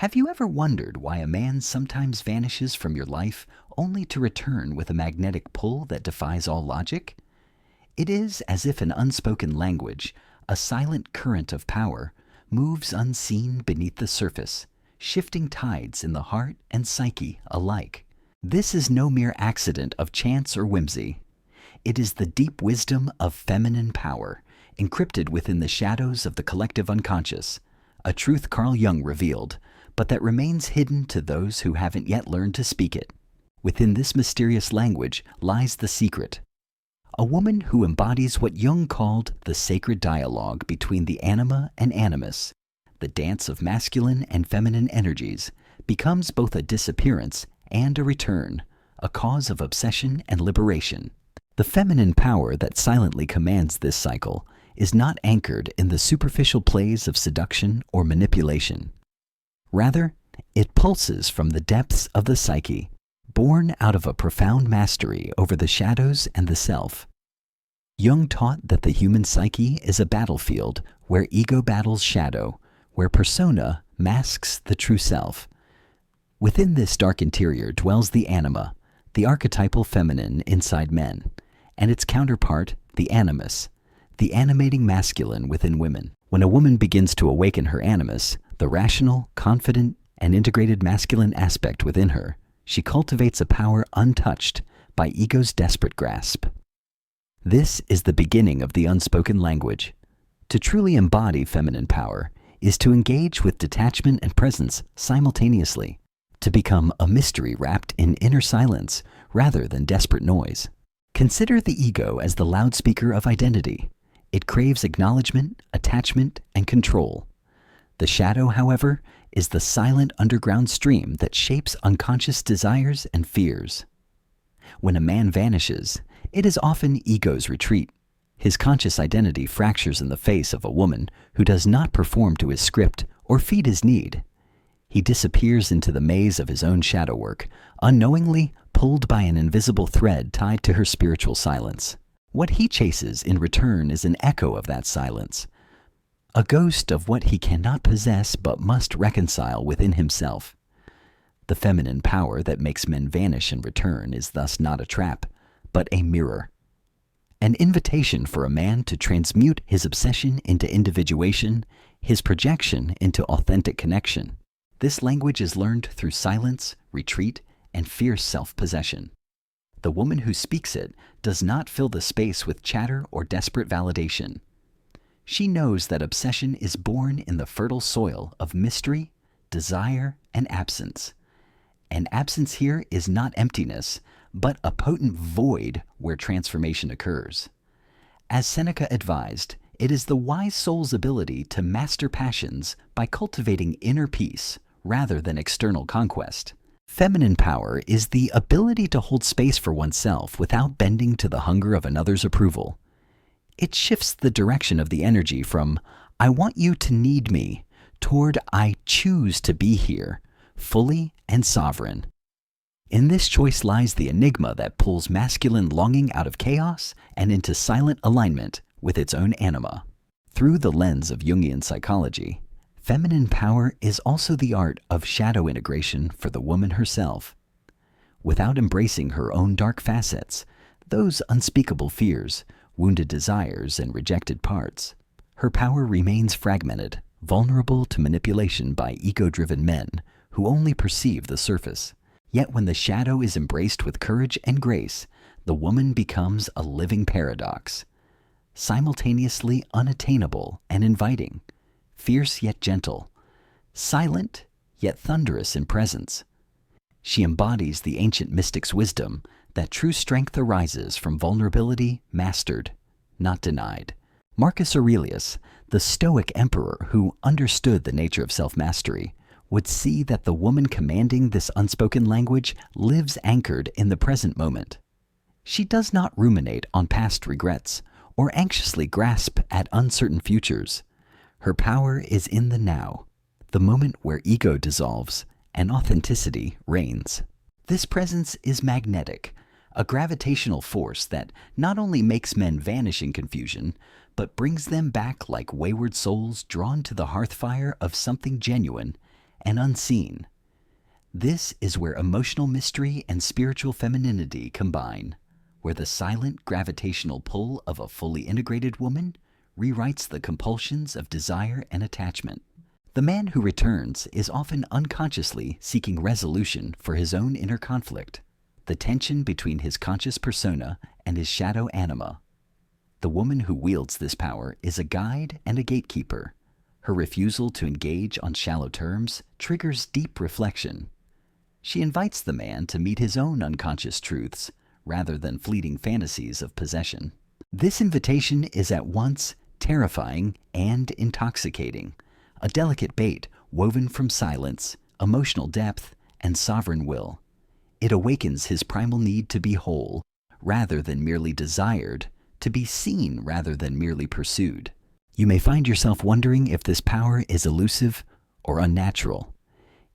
Have you ever wondered why a man sometimes vanishes from your life only to return with a magnetic pull that defies all logic? It is as if an unspoken language, a silent current of power, moves unseen beneath the surface, shifting tides in the heart and psyche alike. This is no mere accident of chance or whimsy. It is the deep wisdom of feminine power, encrypted within the shadows of the collective unconscious, a truth Carl Jung revealed, but that remains hidden to those who haven't yet learned to speak it. Within this mysterious language lies the secret. A woman who embodies what Jung called the sacred dialogue between the anima and animus, the dance of masculine and feminine energies, becomes both a disappearance and a return, a cause of obsession and liberation. The feminine power that silently commands this cycle is not anchored in the superficial plays of seduction or manipulation. Rather, it pulses from the depths of the psyche, born out of a profound mastery over the shadows and the self. Jung taught that the human psyche is a battlefield where ego battles shadow, where persona masks the true self. Within this dark interior dwells the anima, the archetypal feminine inside men, and its counterpart, the animus, the animating masculine within women. When a woman begins to awaken her animus, the rational, confident, and integrated masculine aspect within her, she cultivates a power untouched by ego's desperate grasp. This is the beginning of the unspoken language. To truly embody feminine power is to engage with detachment and presence simultaneously, to become a mystery wrapped in inner silence rather than desperate noise. Consider the ego as the loudspeaker of identity. It craves acknowledgement, attachment, and control. The shadow, however, is the silent underground stream that shapes unconscious desires and fears. When a man vanishes, it is often ego's retreat. His conscious identity fractures in the face of a woman who does not perform to his script or feed his need. He disappears into the maze of his own shadow work, unknowingly pulled by an invisible thread tied to her spiritual silence. What he chases in return is an echo of that silence, a ghost of what he cannot possess but must reconcile within himself. The feminine power that makes men vanish in return is thus not a trap, but a mirror. An invitation for a man to transmute his obsession into individuation, his projection into authentic connection. This language is learned through silence, retreat, and fierce self-possession. The woman who speaks it does not fill the space with chatter or desperate validation. She knows that obsession is born in the fertile soil of mystery, desire, and absence. And absence here is not emptiness, but a potent void where transformation occurs. As Seneca advised, it is the wise soul's ability to master passions by cultivating inner peace rather than external conquest. Feminine power is the ability to hold space for oneself without bending to the hunger of another's approval. It shifts the direction of the energy from, I want you to need me, toward I choose to be here, fully and sovereign. In this choice lies the enigma that pulls masculine longing out of chaos and into silent alignment with its own anima. Through the lens of Jungian psychology, feminine power is also the art of shadow integration for the woman herself. Without embracing her own dark facets, those unspeakable fears, wounded desires, and rejected parts, her power remains fragmented, vulnerable to manipulation by ego-driven men who only perceive the surface. Yet when the shadow is embraced with courage and grace, the woman becomes a living paradox, simultaneously unattainable and inviting, fierce yet gentle, silent yet thunderous in presence. She embodies the ancient mystic's wisdom that true strength arises from vulnerability mastered, not denied. Marcus Aurelius, the Stoic emperor who understood the nature of self-mastery, would see that the woman commanding this unspoken language lives anchored in the present moment. She does not ruminate on past regrets or anxiously grasp at uncertain futures. Her power is in the now, the moment where ego dissolves and authenticity reigns. This presence is magnetic, a gravitational force that not only makes men vanish in confusion, but brings them back like wayward souls drawn to the hearthfire of something genuine and unseen. This is where emotional mystery and spiritual femininity combine, where the silent gravitational pull of a fully integrated woman rewrites the compulsions of desire and attachment. The man who returns is often unconsciously seeking resolution for his own inner conflict, the tension between his conscious persona and his shadow anima. The woman who wields this power is a guide and a gatekeeper. Her refusal to engage on shallow terms triggers deep reflection. She invites the man to meet his own unconscious truths rather than fleeting fantasies of possession. This invitation is at once terrifying and intoxicating, a delicate bait woven from silence, emotional depth, and sovereign will. It awakens his primal need to be whole rather than merely desired, to be seen rather than merely pursued. You may find yourself wondering if this power is elusive or unnatural.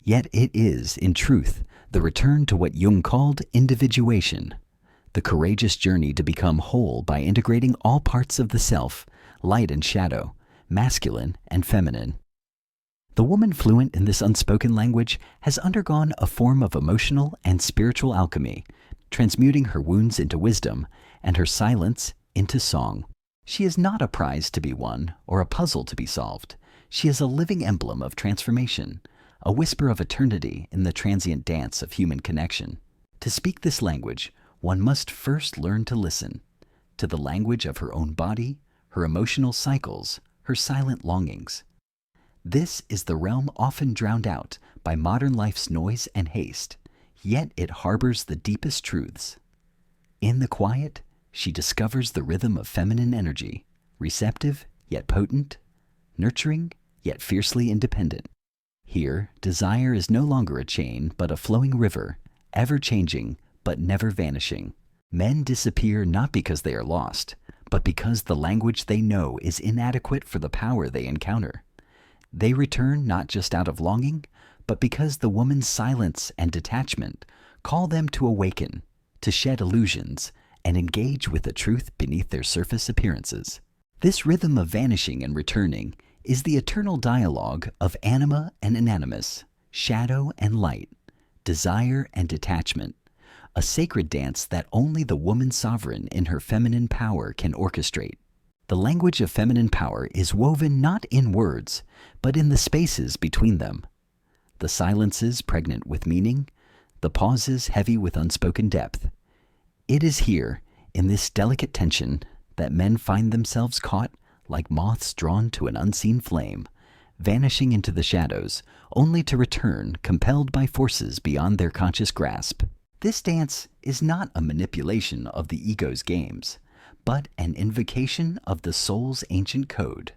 Yet it is, in truth, the return to what Jung called individuation, the courageous journey to become whole by integrating all parts of the self, light and shadow, masculine and feminine. The woman fluent in this unspoken language has undergone a form of emotional and spiritual alchemy, transmuting her wounds into wisdom and her silence into song. She is not a prize to be won or a puzzle to be solved. She is a living emblem of transformation, a whisper of eternity in the transient dance of human connection. To speak this language, one must first learn to listen to the language of her own body, her emotional cycles, her silent longings. This is the realm often drowned out by modern life's noise and haste, yet it harbors the deepest truths. In the quiet, she discovers the rhythm of feminine energy, receptive yet potent, nurturing yet fiercely independent. Here, desire is no longer a chain but a flowing river, ever-changing but never vanishing. Men disappear not because they are lost, but because the language they know is inadequate for the power they encounter. They return not just out of longing, but because the woman's silence and detachment call them to awaken, to shed illusions, and engage with the truth beneath their surface appearances. This rhythm of vanishing and returning is the eternal dialogue of anima and animus, shadow and light, desire and detachment, a sacred dance that only the woman sovereign in her feminine power can orchestrate. The language of feminine power is woven not in words, but in the spaces between them. The silences pregnant with meaning, the pauses heavy with unspoken depth. It is here, in this delicate tension, that men find themselves caught like moths drawn to an unseen flame, vanishing into the shadows, only to return compelled by forces beyond their conscious grasp. This dance is not a manipulation of the ego's games, but an invocation of the soul's ancient code,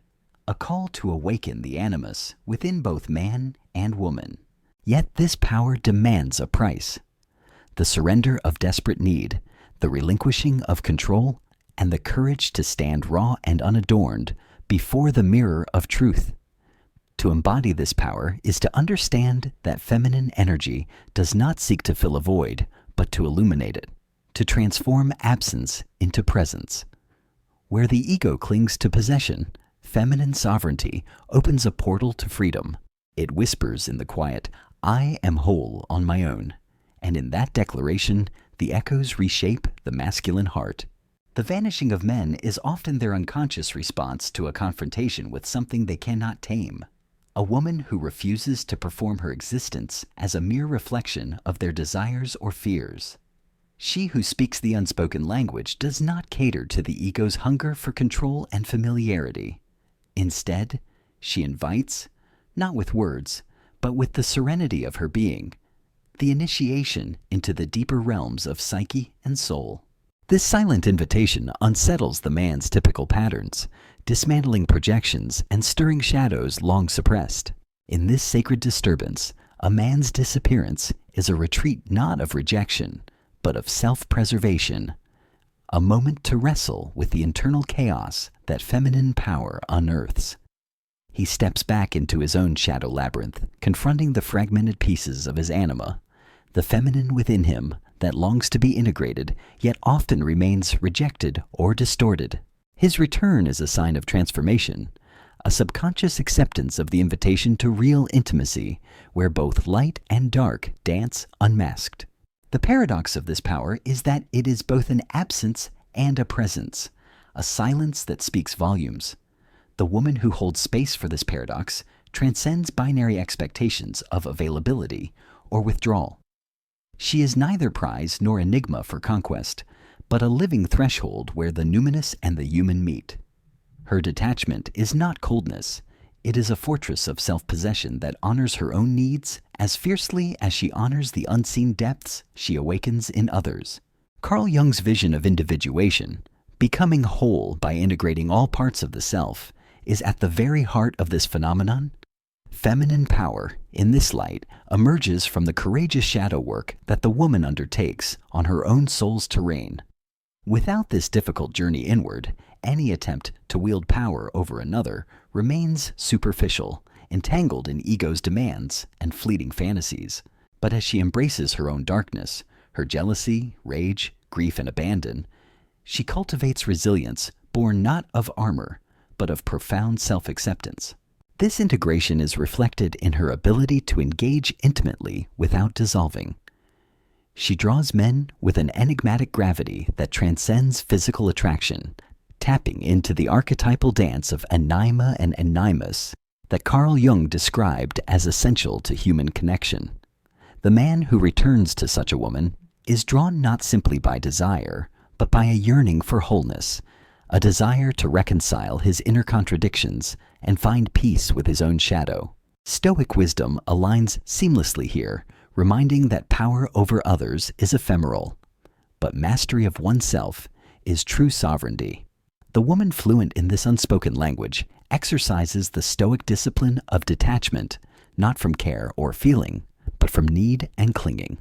a call to awaken the animus within both man and woman. Yet this power demands a price: the surrender of desperate need, the relinquishing of control, and the courage to stand raw and unadorned before the mirror of truth. To embody this power is to understand that feminine energy does not seek to fill a void, but to illuminate it, to transform absence into presence. Where the ego clings to possession, feminine sovereignty opens a portal to freedom. It whispers in the quiet, "I am whole on my own," and in that declaration, the echoes reshape the masculine heart. The vanishing of men is often their unconscious response to a confrontation with something they cannot tame. A woman who refuses to perform her existence as a mere reflection of their desires or fears. She who speaks the unspoken language does not cater to the ego's hunger for control and familiarity. Instead, she invites, not with words, but with the serenity of her being, the initiation into the deeper realms of psyche and soul. This silent invitation unsettles the man's typical patterns, dismantling projections and stirring shadows long suppressed. In this sacred disturbance, a man's disappearance is a retreat not of rejection, but of self-preservation, a moment to wrestle with the internal chaos that feminine power unearths. He steps back into his own shadow labyrinth, confronting the fragmented pieces of his anima, the feminine within him that longs to be integrated, yet often remains rejected or distorted. His return is a sign of transformation, a subconscious acceptance of the invitation to real intimacy, where both light and dark dance unmasked. The paradox of this power is that it is both an absence and a presence, a silence that speaks volumes. The woman who holds space for this paradox transcends binary expectations of availability or withdrawal. She is neither prize nor enigma for conquest, but a living threshold where the numinous and the human meet. Her detachment is not coldness. It is a fortress of self-possession that honors her own needs as fiercely as she honors the unseen depths she awakens in others. Carl Jung's vision of individuation, becoming whole by integrating all parts of the self, is at the very heart of this phenomenon. Feminine power, in this light, emerges from the courageous shadow work that the woman undertakes on her own soul's terrain. Without this difficult journey inward, any attempt to wield power over another remains superficial, entangled in ego's demands and fleeting fantasies. But as she embraces her own darkness, her jealousy, rage, grief, and abandon, she cultivates resilience born not of armor, but of profound self-acceptance. This integration is reflected in her ability to engage intimately without dissolving. She draws men with an enigmatic gravity that transcends physical attraction, tapping into the archetypal dance of anima and animus that Carl Jung described as essential to human connection. The man who returns to such a woman is drawn not simply by desire, but by a yearning for wholeness, a desire to reconcile his inner contradictions and find peace with his own shadow. Stoic wisdom aligns seamlessly here, reminding that power over others is ephemeral, but mastery of oneself is true sovereignty. The woman fluent in this unspoken language exercises the Stoic discipline of detachment, not from care or feeling, but from need and clinging.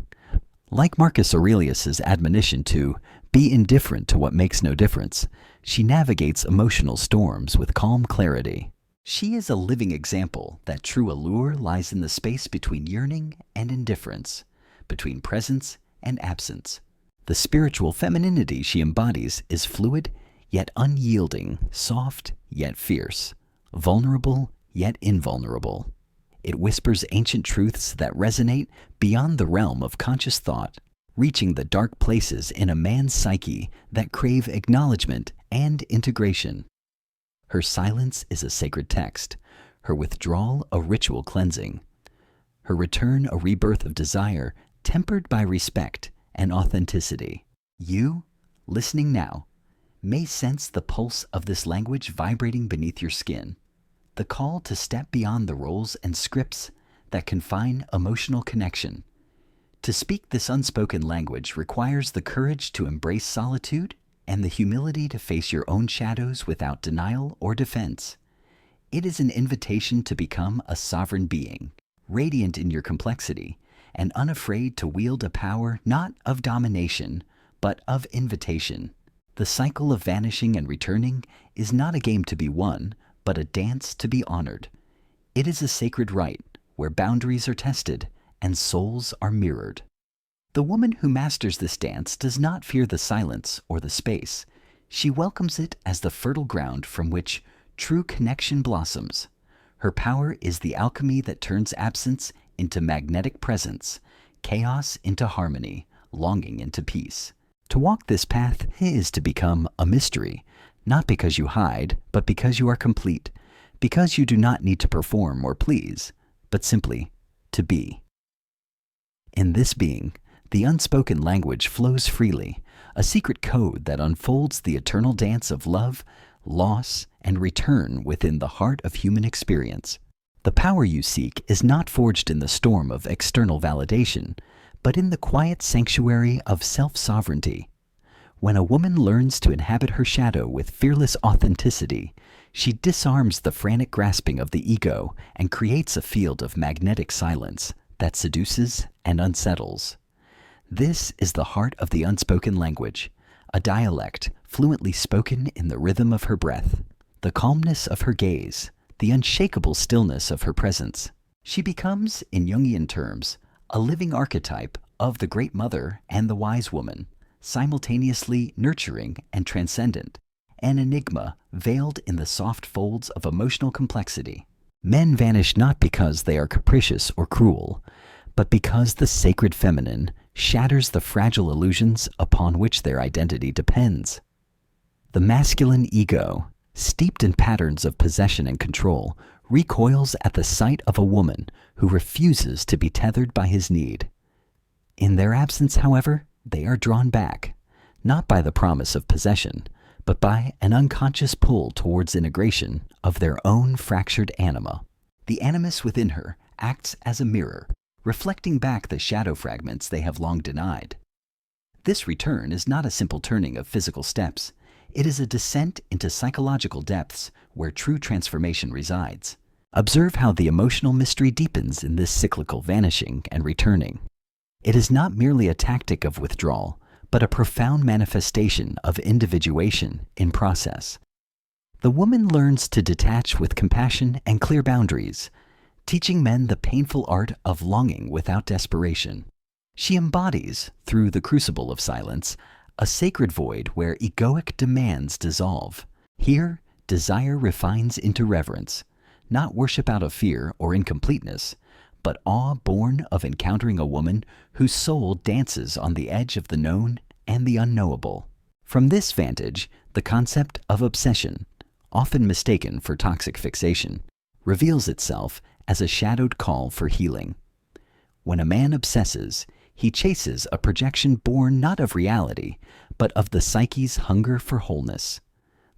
Like Marcus Aurelius's admonition to be indifferent to what makes no difference, she navigates emotional storms with calm clarity. She is a living example that true allure lies in the space between yearning and indifference, between presence and absence. The spiritual femininity she embodies is fluid yet unyielding, soft yet fierce, vulnerable yet invulnerable. It whispers ancient truths that resonate beyond the realm of conscious thought, reaching the dark places in a man's psyche that crave acknowledgement and integration. Her silence is a sacred text, her withdrawal a ritual cleansing, her return a rebirth of desire tempered by respect and authenticity. You, listening now, may sense the pulse of this language vibrating beneath your skin, the call to step beyond the roles and scripts that confine emotional connection. To speak this unspoken language requires the courage to embrace solitude and the humility to face your own shadows without denial or defense. It is an invitation to become a sovereign being, radiant in your complexity, and unafraid to wield a power not of domination, but of invitation. The cycle of vanishing and returning is not a game to be won, but a dance to be honored. It is a sacred rite where boundaries are tested and souls are mirrored. The woman who masters this dance does not fear the silence or the space. She welcomes it as the fertile ground from which true connection blossoms. Her power is the alchemy that turns absence into magnetic presence, chaos into harmony, longing into peace. To walk this path is to become a mystery, not because you hide, but because you are complete, because you do not need to perform or please, but simply to be. In this being, the unspoken language flows freely, a secret code that unfolds the eternal dance of love, loss, and return within the heart of human experience. The power you seek is not forged in the storm of external validation, but in the quiet sanctuary of self-sovereignty. When a woman learns to inhabit her shadow with fearless authenticity, she disarms the frantic grasping of the ego and creates a field of magnetic silence that seduces and unsettles. This is the heart of the unspoken language, a dialect fluently spoken in the rhythm of her breath, the calmness of her gaze, the unshakable stillness of her presence. She becomes, in Jungian terms, a living archetype of the great mother and the wise woman, simultaneously nurturing and transcendent, an enigma veiled in the soft folds of emotional complexity. Men vanish not because they are capricious or cruel, but because the sacred feminine shatters the fragile illusions upon which their identity depends. The masculine ego, steeped in patterns of possession and control, recoils at the sight of a woman who refuses to be tethered by his need. In their absence, however, they are drawn back, not by the promise of possession, but by an unconscious pull towards integration of their own fractured anima. The animus within her acts as a mirror, reflecting back the shadow fragments they have long denied. This return is not a simple turning of physical steps. It is a descent into psychological depths where true transformation resides. Observe how the emotional mystery deepens in this cyclical vanishing and returning. It is not merely a tactic of withdrawal, but a profound manifestation of individuation in process. The woman learns to detach with compassion and clear boundaries, teaching men the painful art of longing without desperation. She embodies, through the crucible of silence, a sacred void where egoic demands dissolve. Here, desire refines into reverence, not worship out of fear or incompleteness, but awe born of encountering a woman whose soul dances on the edge of the known and the unknowable. From this vantage, the concept of obsession, often mistaken for toxic fixation, reveals itself as a shadowed call for healing. When a man obsesses, he chases a projection born not of reality, but of the psyche's hunger for wholeness.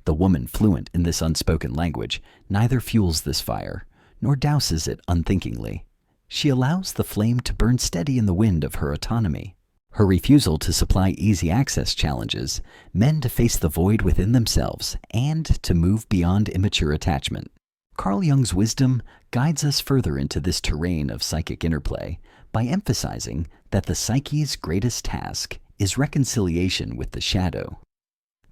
The woman fluent in this unspoken language neither fuels this fire, nor douses it unthinkingly. She allows the flame to burn steady in the wind of her autonomy. Her refusal to supply easy access challenges men to face the void within themselves and to move beyond immature attachment. Carl Jung's wisdom guides us further into this terrain of psychic interplay by emphasizing that the psyche's greatest task is reconciliation with the shadow.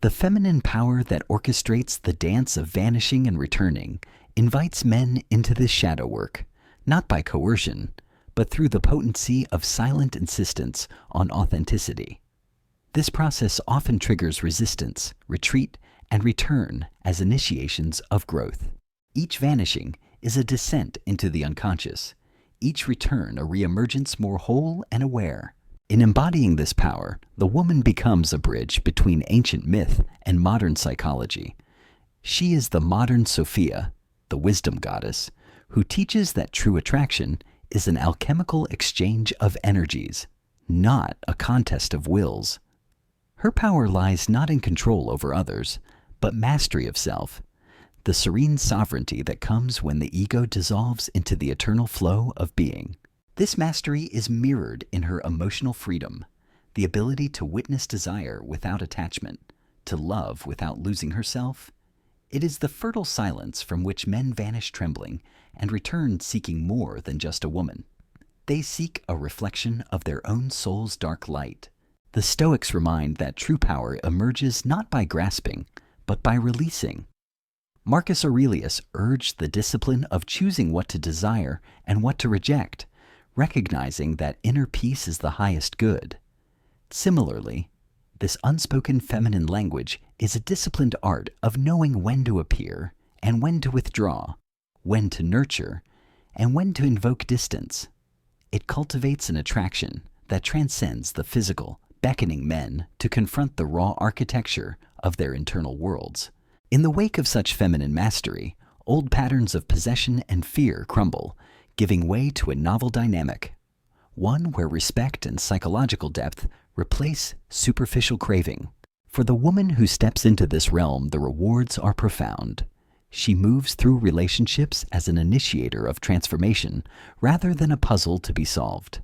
The feminine power that orchestrates the dance of vanishing and returning invites men into this shadow work, not by coercion, but through the potency of silent insistence on authenticity. This process often triggers resistance, retreat, and return as initiations of growth. Each vanishing is a descent into the unconscious, each return a reemergence more whole and aware. In embodying this power, the woman becomes a bridge between ancient myth and modern psychology. She is the modern Sophia, the wisdom goddess, who teaches that true attraction is an alchemical exchange of energies, not a contest of wills. Her power lies not in control over others, but mastery of self, the serene sovereignty that comes when the ego dissolves into the eternal flow of being. This mastery is mirrored in her emotional freedom, the ability to witness desire without attachment, to love without losing herself. It is the fertile silence from which men vanish trembling and return seeking more than just a woman. They seek a reflection of their own soul's dark light. The Stoics remind that true power emerges not by grasping, but by releasing. Marcus Aurelius urged the discipline of choosing what to desire and what to reject, recognizing that inner peace is the highest good. Similarly, this unspoken feminine language is a disciplined art of knowing when to appear and when to withdraw, when to nurture, and when to invoke distance. It cultivates an attraction that transcends the physical, beckoning men to confront the raw architecture of their internal worlds. In the wake of such feminine mastery, old patterns of possession and fear crumble, giving way to a novel dynamic, one where respect and psychological depth replace superficial craving. For the woman who steps into this realm, the rewards are profound. She moves through relationships as an initiator of transformation rather than a puzzle to be solved.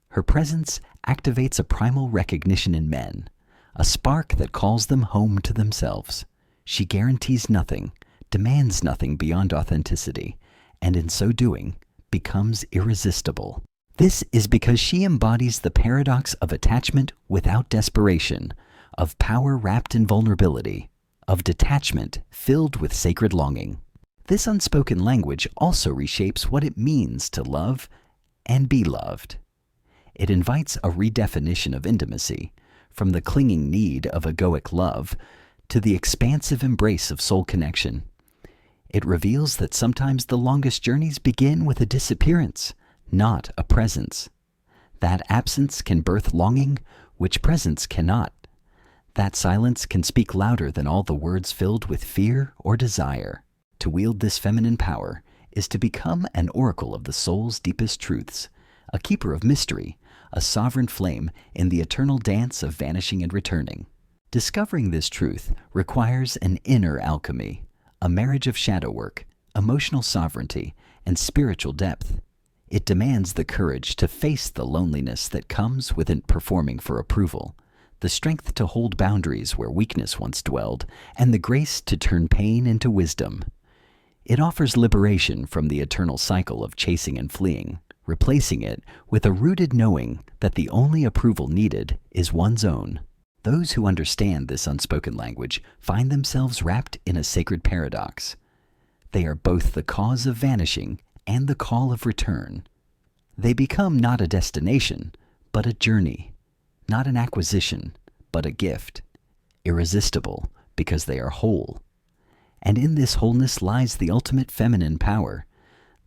Her presence activates a primal recognition in men, a spark that calls them home to themselves. She guarantees nothing, demands nothing beyond authenticity, and in so doing, becomes irresistible. This is because she embodies the paradox of attachment without desperation, of power wrapped in vulnerability, of detachment filled with sacred longing. This unspoken language also reshapes what it means to love and be loved. It invites a redefinition of intimacy, from the clinging need of egoic love to the expansive embrace of soul connection. It reveals that sometimes the longest journeys begin with a disappearance, not a presence. That absence can birth longing, which presence cannot. That silence can speak louder than all the words filled with fear or desire. To wield this feminine power is to become an oracle of the soul's deepest truths, a keeper of mystery, a sovereign flame in the eternal dance of vanishing and returning. Discovering this truth requires an inner alchemy, a marriage of shadow work, emotional sovereignty, and spiritual depth. It demands the courage to face the loneliness that comes with performing for approval, the strength to hold boundaries where weakness once dwelled, and the grace to turn pain into wisdom. It offers liberation from the eternal cycle of chasing and fleeing, replacing it with a rooted knowing that the only approval needed is one's own. Those who understand this unspoken language find themselves wrapped in a sacred paradox. They are both the cause of vanishing and the call of return. They become not a destination, but a journey, not an acquisition, but a gift, irresistible because they are whole. And in this wholeness lies the ultimate feminine power,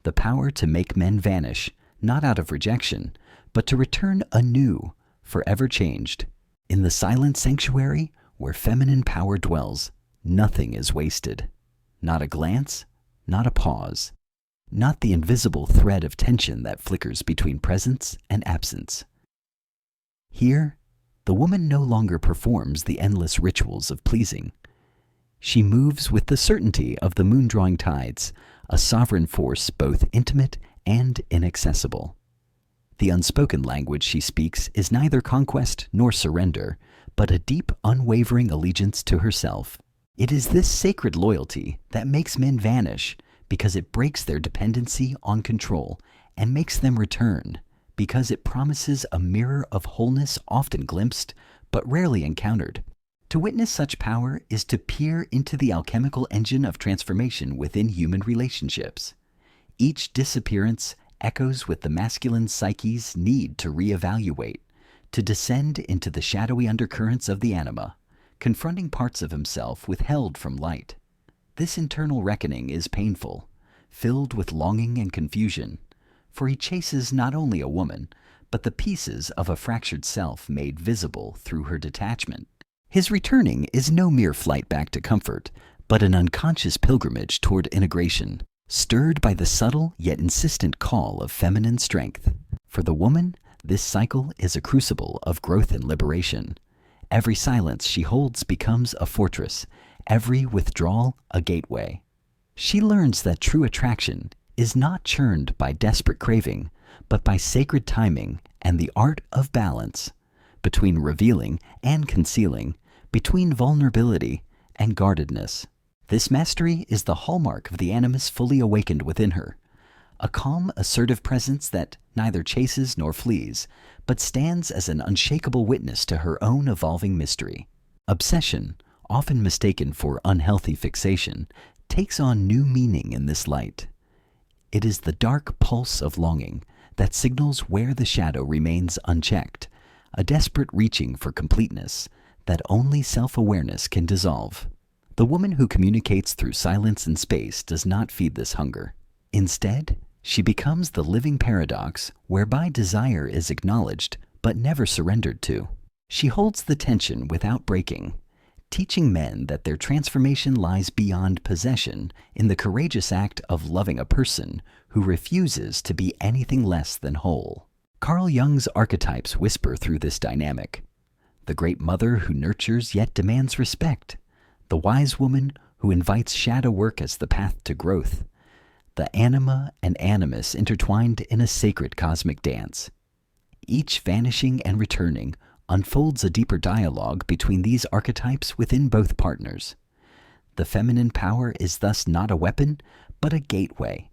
the power to make men vanish, not out of rejection, but to return anew, forever changed. In the silent sanctuary where feminine power dwells, nothing is wasted. Not a glance, not a pause, not the invisible thread of tension that flickers between presence and absence. Here, the woman no longer performs the endless rituals of pleasing. She moves with the certainty of the moon-drawing tides, a sovereign force both intimate and inaccessible. The unspoken language she speaks is neither conquest nor surrender, but a deep, unwavering allegiance to herself. It is this sacred loyalty that makes men vanish, because it breaks their dependency on control and makes them return, because it promises a mirror of wholeness often glimpsed, but rarely encountered. To witness such power is to peer into the alchemical engine of transformation within human relationships. Each disappearance echoes with the masculine psyche's need to reevaluate, to descend into the shadowy undercurrents of the anima, confronting parts of himself withheld from light. This internal reckoning is painful, filled with longing and confusion, for he chases not only a woman, but the pieces of a fractured self made visible through her detachment. His returning is no mere flight back to comfort, but an unconscious pilgrimage toward integration, stirred by the subtle yet insistent call of feminine strength. For the woman, this cycle is a crucible of growth and liberation. Every silence she holds becomes a fortress, every withdrawal a gateway. She learns that true attraction is not churned by desperate craving, but by sacred timing and the art of balance, between revealing and concealing, between vulnerability and guardedness. This mastery is the hallmark of the animus fully awakened within her, a calm, assertive presence that neither chases nor flees, but stands as an unshakable witness to her own evolving mystery. Obsession, often mistaken for unhealthy fixation, takes on new meaning in this light. It is the dark pulse of longing that signals where the shadow remains unchecked, a desperate reaching for completeness that only self-awareness can dissolve. The woman who communicates through silence and space does not feed this hunger. Instead, she becomes the living paradox whereby desire is acknowledged but never surrendered to. She holds the tension without breaking, teaching men that their transformation lies beyond possession in the courageous act of loving a person who refuses to be anything less than whole. Carl Jung's archetypes whisper through this dynamic. The great mother who nurtures yet demands respect. The wise woman who invites shadow work as the path to growth. The anima and animus intertwined in a sacred cosmic dance. Each vanishing and returning unfolds a deeper dialogue between these archetypes within both partners. The feminine power is thus not a weapon, but a gateway,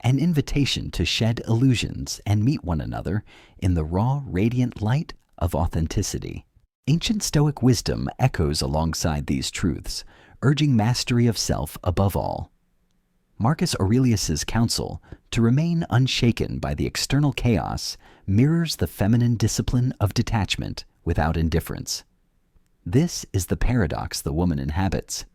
an invitation to shed illusions and meet one another in the raw, radiant light of authenticity. Ancient Stoic wisdom echoes alongside these truths, urging mastery of self above all. Marcus Aurelius's counsel to remain unshaken by the external chaos mirrors the feminine discipline of detachment without indifference. This is the paradox the woman inhabits.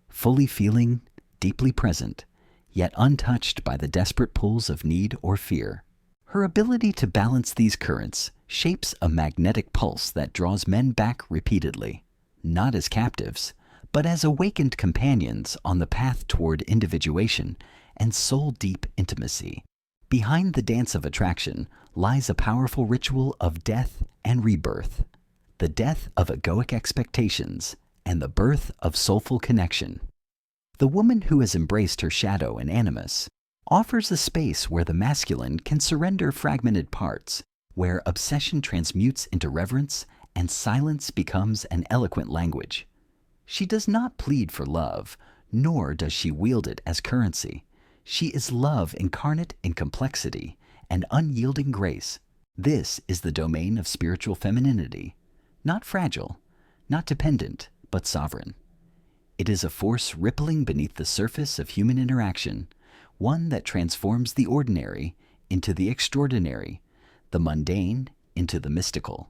Fully feeling, deeply present, yet untouched by the desperate pulls of need or fear. Her ability to balance these currents shapes a magnetic pulse that draws men back repeatedly, not as captives, but as awakened companions on the path toward individuation and soul-deep intimacy. Behind the dance of attraction lies a powerful ritual of death and rebirth, the death of egoic expectations and the birth of soulful connection. The woman who has embraced her shadow and animus offers a space where the masculine can surrender fragmented parts, where obsession transmutes into reverence and silence becomes an eloquent language. She does not plead for love, nor does she wield it as currency. She is love incarnate in complexity and unyielding grace. This is the domain of spiritual femininity, not fragile, not dependent, but sovereign. It is a force rippling beneath the surface of human interaction, one that transforms the ordinary into the extraordinary, the mundane into the mystical.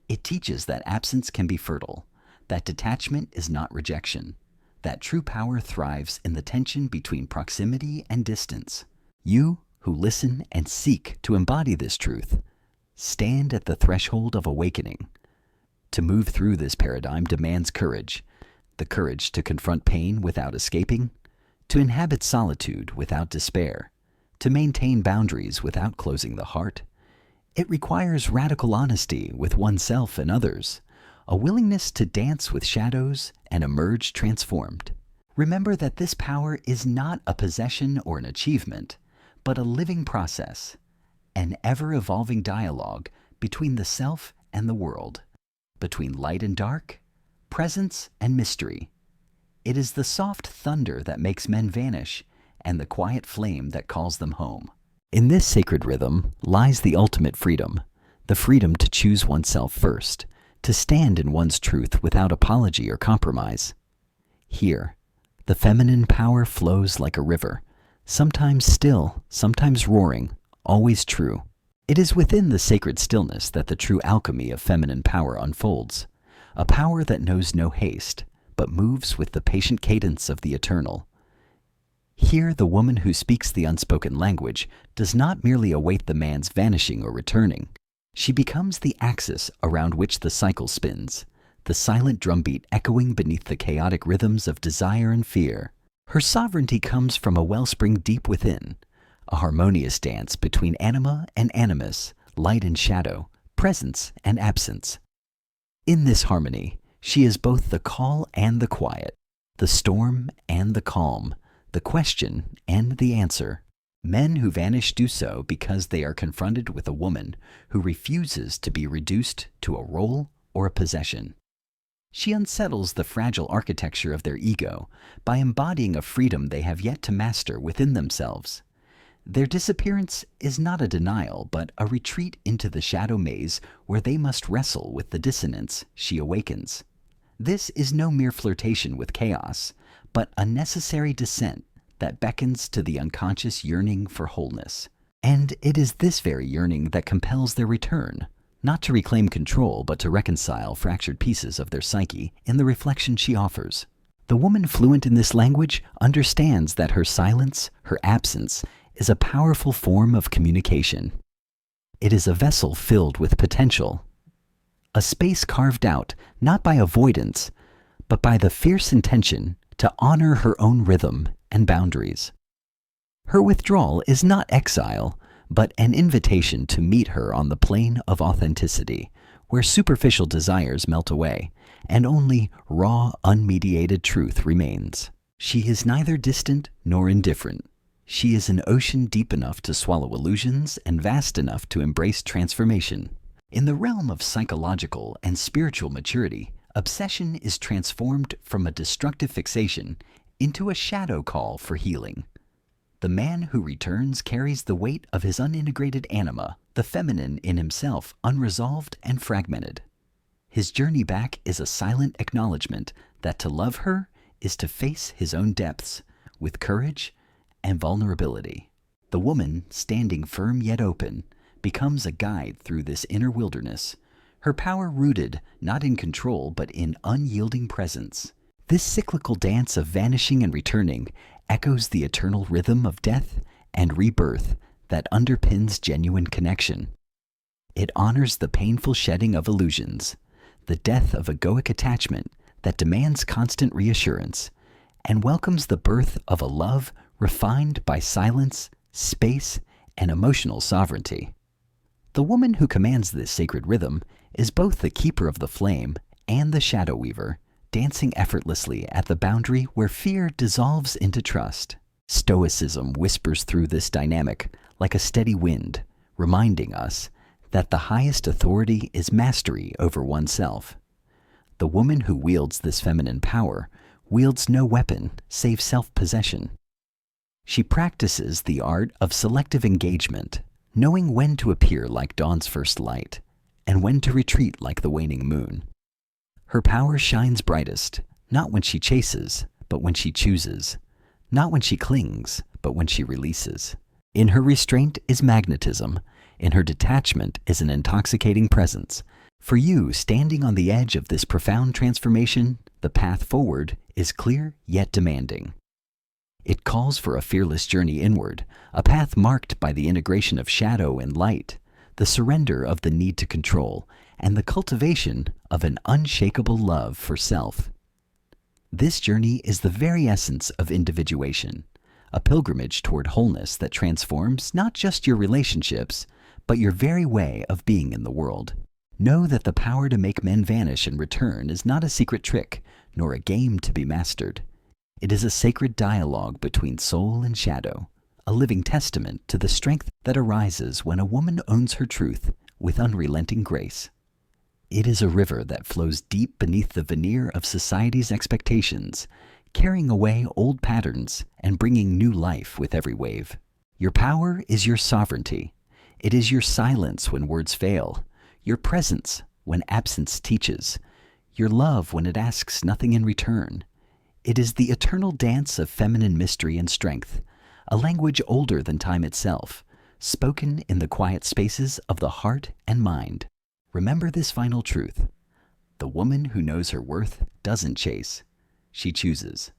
It teaches that absence can be fertile, that detachment is not rejection, that true power thrives in the tension between proximity and distance. You, who listen and seek to embody this truth, stand at the threshold of awakening. To move through this paradigm demands courage, the courage to confront pain without escaping, to inhabit solitude without despair, to maintain boundaries without closing the heart. It requires radical honesty with oneself and others, a willingness to dance with shadows and emerge transformed. Remember that this power is not a possession or an achievement, but a living process, an ever-evolving dialogue between the self and the world, between light and dark, presence and mystery. It is the soft thunder that makes men vanish and the quiet flame that calls them home. In this sacred rhythm lies the ultimate freedom, the freedom to choose oneself first, to stand in one's truth without apology or compromise. Here, the feminine power flows like a river, sometimes still, sometimes roaring, always true. It is within the sacred stillness that the true alchemy of feminine power unfolds, a power that knows no haste, but moves with the patient cadence of the eternal. Here, the woman who speaks the unspoken language does not merely await the man's vanishing or returning. She becomes the axis around which the cycle spins, the silent drumbeat echoing beneath the chaotic rhythms of desire and fear. Her sovereignty comes from a wellspring deep within, a harmonious dance between anima and animus, light and shadow, presence and absence. In this harmony, she is both the call and the quiet, the storm and the calm, the question and the answer. Men who vanish do so because they are confronted with a woman who refuses to be reduced to a role or a possession. She unsettles the fragile architecture of their ego by embodying a freedom they have yet to master within themselves. Their disappearance is not a denial, but a retreat into the shadow maze where they must wrestle with the dissonance she awakens. This is no mere flirtation with chaos, but a necessary descent that beckons to the unconscious yearning for wholeness. And it is this very yearning that compels their return, not to reclaim control, but to reconcile fractured pieces of their psyche in the reflection she offers. The woman fluent in this language understands that her silence, her absence, is a powerful form of communication. It is a vessel filled with potential, a space carved out not by avoidance, but by the fierce intention to honor her own rhythm and boundaries. Her withdrawal is not exile, but an invitation to meet her on the plane of authenticity, where superficial desires melt away, and only raw, unmediated truth remains. She is neither distant nor indifferent. She is an ocean deep enough to swallow illusions and vast enough to embrace transformation. In the realm of psychological and spiritual maturity, obsession is transformed from a destructive fixation into a shadow call for healing. The man who returns carries the weight of his unintegrated anima, the feminine in himself unresolved and fragmented. His journey back is a silent acknowledgement that to love her is to face his own depths with courage and vulnerability. The woman, standing firm yet open, becomes a guide through this inner wilderness, Her power rooted not in control but in unyielding presence. This cyclical dance of vanishing and returning echoes the eternal rhythm of death and rebirth that underpins genuine connection. It honors the painful shedding of illusions, the death of egoic attachment that demands constant reassurance, and welcomes the birth of a love refined by silence, space, and emotional sovereignty. The woman who commands this sacred rhythm is both the keeper of the flame and the shadow weaver, dancing effortlessly at the boundary where fear dissolves into trust. Stoicism whispers through this dynamic like a steady wind, reminding us that the highest authority is mastery over oneself. The woman who wields this feminine power wields no weapon save self-possession. She practices the art of selective engagement, knowing when to appear like dawn's first light and when to retreat like the waning moon. Her power shines brightest, not when she chases, but when she chooses, not when she clings, but when she releases. In her restraint is magnetism, in her detachment is an intoxicating presence. For you, standing on the edge of this profound transformation, the path forward is clear yet demanding. It calls for a fearless journey inward, a path marked by the integration of shadow and light, the surrender of the need to control, and the cultivation of an unshakable love for self. This journey is the very essence of individuation, a pilgrimage toward wholeness that transforms not just your relationships, but your very way of being in the world. Know that the power to make men vanish and return is not a secret trick, nor a game to be mastered. It is a sacred dialogue between soul and shadow, a living testament to the strength that arises when a woman owns her truth with unrelenting grace. It is a river that flows deep beneath the veneer of society's expectations, carrying away old patterns and bringing new life with every wave. Your power is your sovereignty. It is your silence when words fail, your presence when absence teaches, your love when it asks nothing in return. It is the eternal dance of feminine mystery and strength, a language older than time itself, spoken in the quiet spaces of the heart and mind. Remember this final truth: the woman who knows her worth doesn't chase, she chooses.